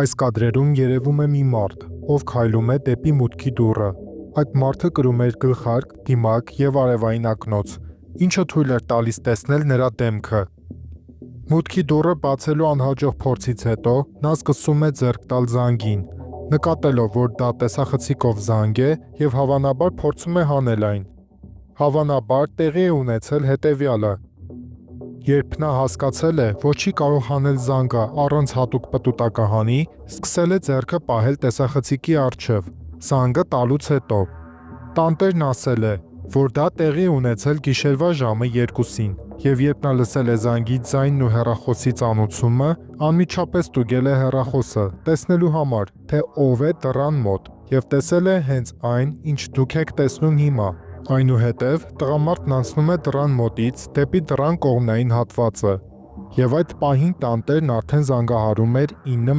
Այս կադրերում երևում է մի մարդ, ով քայլում է դեպի մուտքի դուռը։ Այդ մարդը կրում էր գլխարկ, դիմակ և արևային ակնոց, ինչը թույլ էր տալիս տեսնել նրա դեմքը։ Մուտքի դուռը բացելու անհաջող փորձից հետո նա սկսում է ձեռք տալ զանգին, նկատելով, որ դա տեսախցիկով զանգ է և հավանաբար փորձում է հանել այն։ Հավանաբար տեղի է ունեցել հետևյալը. երբ նա հասկացել է, որ չի կարող հանել զանգը առանց հատուկ պտուտակահանի, սկսել է ձեռքը պահել տեսախցիկի առջև, զանգը տալուց հետո։ Տանտերն ասել է, որ դա տեղի է ունեցել գիշերվա ժամը 2-ին, և երբ նա լսել է զանգի ձայնն ու հեռախոսի ծանուցումը, անմիջապես ստուգել է հեռախոսը, տեսնելու համար, թե ով է դռան մոտ, և տեսել է հենց այն, ինչ դուք եք տեսնում հիմա։ Այնուհետև տղամարդն անցնում է դռան մոտից դեպի դռան կողմնային հատվածը, և այդ պահին տանտերն արդեն զանգահարում էր 9